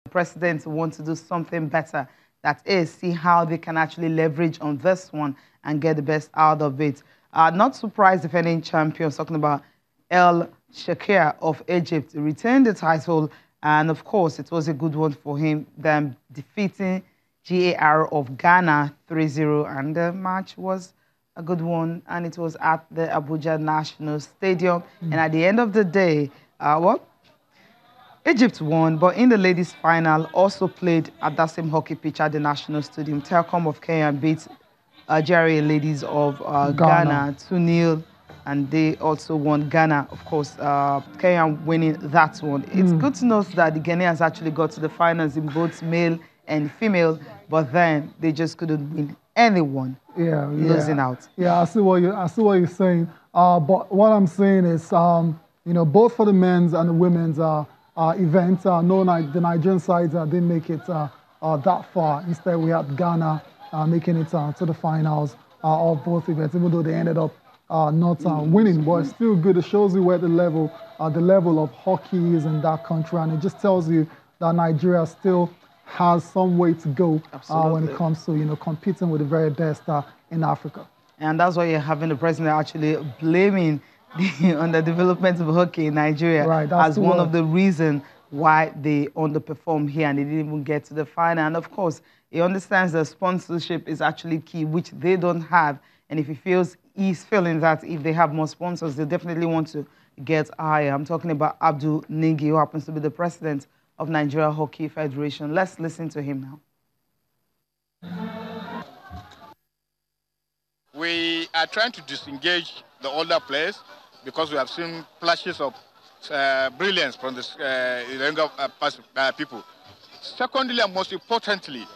The presidents want to do something better. That is, see how they can actually leverage on this one and get the best out of it. Not surprised defending champions, talking about El Shakir of Egypt, retained the title. And of course, it was a good one for him, them defeating GAR of Ghana 3-0. And the match was a good one. And it was at the Abuja National Stadium. And at the end of the day, Egypt won, but in the ladies' final, also played at that same hockey pitch at the National Stadium. Telkom of Kenya beat GRA ladies of Ghana 2-0, and they also won. Ghana, of course, Kenya winning that one. It's good to know that the Ghanaians actually got to the finals in both male and female, but then they just couldn't win anyone. Losing out. Yeah, I see what you're saying. But what I'm saying is, both for the men's and the women's event, the Nigerian sides didn't make it that far. Instead, we had Ghana making it to the finals of both events, even though they ended up not winning. But it's still good. It shows you where the level of hockey is in that country, and it just tells you that Nigeria still has some way to go when it comes to competing with the very best in Africa. And that's why you're having the president actually blaming the underdevelopment of hockey in Nigeria as one of the reasons why they underperform here and they didn't even get to the final. And of course, he understands that sponsorship is actually key, which they don't have. And if he's feeling that if they have more sponsors, they definitely want to get higher. I'm talking about Abdul Ningi, who happens to be the president of Nigeria Hockey Federation. Let's listen to him now. We are trying to disengage the older players because we have seen flashes of brilliance from the younger people. Secondly, and most importantly,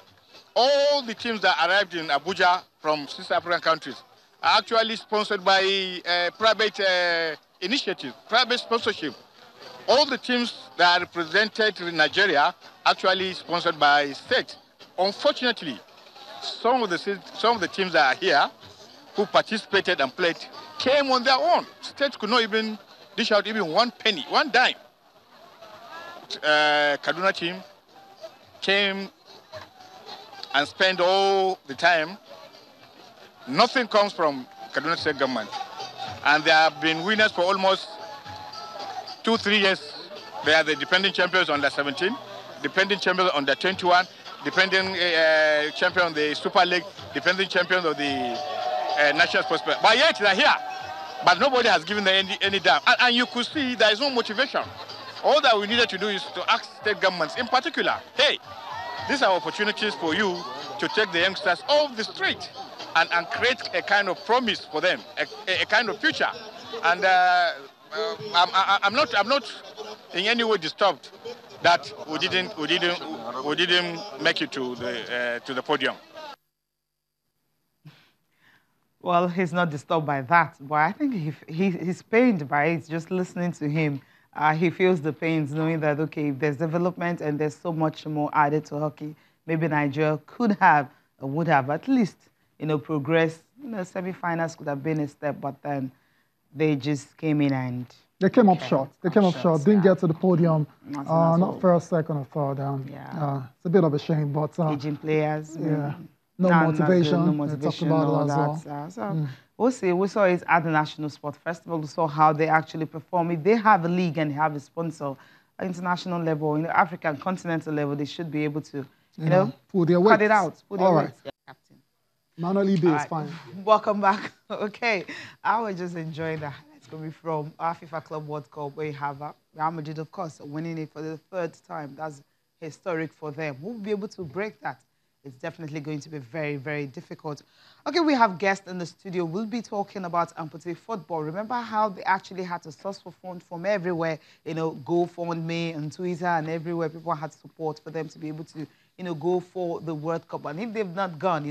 all the teams that arrived in Abuja from East African countries are actually sponsored by private initiatives, private sponsorship. All the teams that are represented in Nigeria actually sponsored by state. Unfortunately, some of the teams that are here who participated and played came on their own. State could not even dish out even one penny, one dime. Kaduna team came and spent all the time. Nothing comes from Kaduna State government. And they have been winners for almost 2-3 years. They are the defending champions under 17, defending champions under 21, defending champion of the Super League, defending champion of the National Sports Player. But yet they're here. But nobody has given them any damn. And you could see there is no motivation. All that we needed to do is to ask state governments in particular, hey, these are opportunities for you to take the youngsters off the street and create a kind of promise for them, a kind of future. And I'm not in any way disturbed that we didn't make it to the podium. Well, he's not disturbed by that, but I think he's pained by it. Just listening to him, he feels the pains knowing that, okay, if there's development and there's so much more added to hockey, maybe Nigeria could have or would have at least, progressed. Semi-finals could have been a step, but then they just came in and... They came up short. They came up short. Didn't get to the podium. Not first, second, or third down. It's a bit of a shame, but... aging players. No motivation. No motivation. We'll see. We saw it at the National Sport Festival. We saw how they actually perform. If they have a league and they have a sponsor, at international level, African continental level, they should be able to, pull their weight. Cut it out. All right. Captain. Manually based, fine. Welcome back. Okay. I was just enjoying the highlights coming from our FIFA Club World Cup, where you have Real Madrid, of course, winning it for the third time. That's historic for them. We'll be able to break that. It's definitely going to be very, very difficult. Okay, we have guests in the studio. We'll be talking about amputee football. Remember how they actually had to source for funds from everywhere, GoFundMe and Twitter and everywhere. People had support for them to be able to, go for the World Cup. And if they've not gone,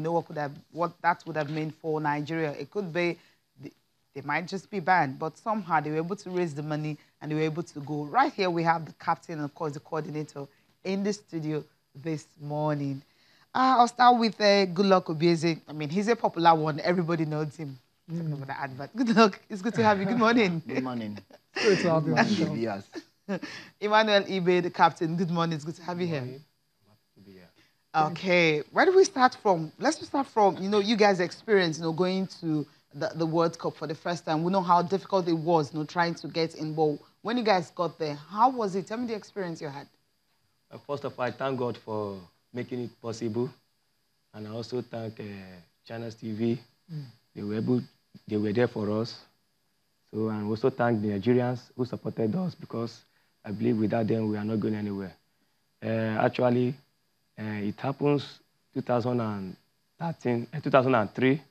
what that would have meant for Nigeria? It could be, they might just be banned, but somehow they were able to raise the money and they were able to go. Right here, we have the captain and, of course, the coordinator in the studio this morning. I'll start with Goodluck Obieze. I mean, he's a popular one. Everybody knows him. Good luck. It's good to have you. Good morning. Good morning. Great to have you. Yes. Emmanuel Ibe, the captain. Good morning. It's good to have you here. To be here. Okay, where do we start from? Let's just start from, you guys' experience, going to the World Cup for the first time. We know how difficult it was, trying to get involved. When you guys got there, how was it? Tell me the experience you had. First of all, I thank God for making it possible. And I also thank Channels TV. They were there for us. So, and also thank the Nigerians who supported us, because I believe without them, we are not going anywhere. Actually, it happens 2003,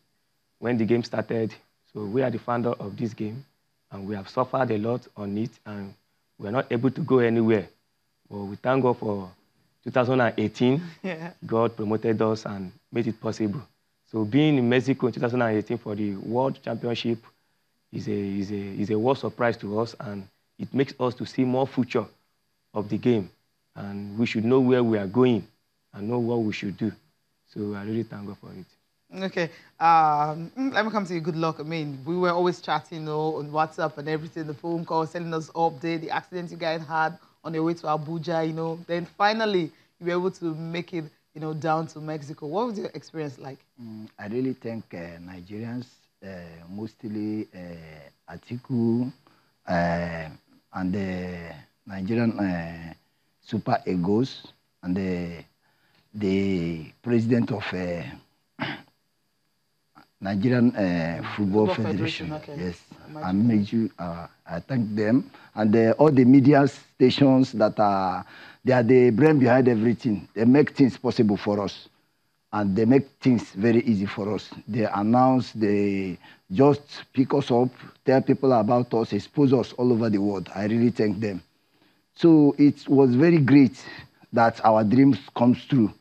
when the game started. So we are the founder of this game, and we have suffered a lot on it, and we are not able to go anywhere. But we thank God for 2018. Yeah. God promoted us and made it possible. So being in Mexico in 2018 for the World Championship is a world surprise to us, and it makes us to see more future of the game. And we should know where we are going and know what we should do. So I really thank God for it. Okay. Let me come to you. Good luck. I mean, we were always chatting, on WhatsApp and everything, the phone calls, telling us update, the accident you guys had on your way to Abuja, Then finally, you were able to make it, down to Mexico. What was your experience like? I really thank Nigerians, mostly Atiku and the Nigerian Super Egos and the president of Nigerian Football Federation. Okay. Yes, I thank them and all the media stations that they are the brain behind everything. They make things possible for us, and they make things very easy for us. They announce, they just pick us up, tell people about us, expose us all over the world. I really thank them. So it was very great that our dreams come true.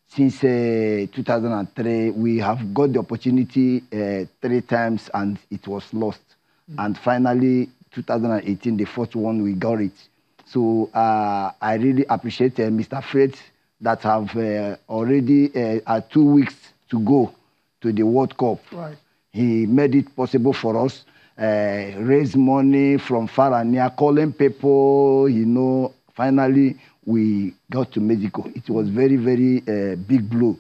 Since 2003, we have got the opportunity 3 times, and it was lost. And finally, 2018, the fourth one, we got it. So I really appreciate Mr. Fred that have already 2 weeks to go to the World Cup. Right. He made it possible for us, raise money from far and near, calling people, finally we got to Mexico. It was very, very big blow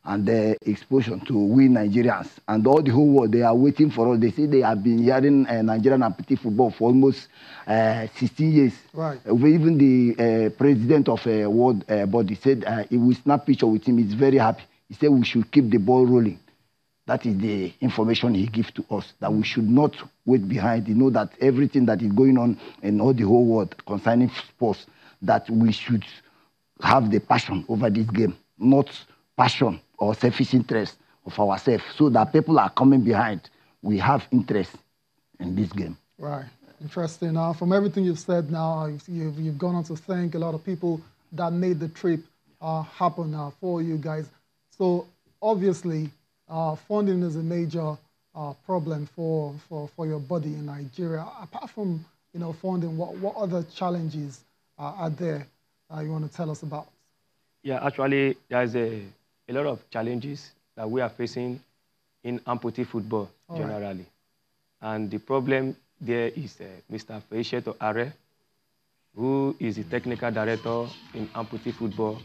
and explosion to we Nigerians. And all the whole world, they are waiting for us. They say they have been hearing Nigerian amputee football for almost 16 years. Right. Even the president of World Body said if we snap picture with him, he's very happy. He said we should keep the ball rolling. That is the information he gives to us, that we should not wait behind. You know that everything that is going on in all the whole world concerning sports, that we should have the passion over this game, not passion or selfish interest of ourselves, so that people are coming behind. We have interest in this game. Right. Interesting. From everything you've said now, you've gone on to thank a lot of people that made the trip happen for you guys. So obviously, funding is a major problem for your body in Nigeria. Apart from funding, what other challenges are there you want to tell us about? Yeah, actually, there's a lot of challenges that we are facing in amputee football generally. And the problem there is Mr. Feisheto Are, who is the technical director in amputee football.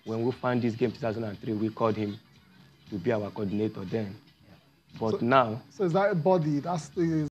When we found this game in 2003, we called him to be our coordinator then. But now... So is that a body? That's the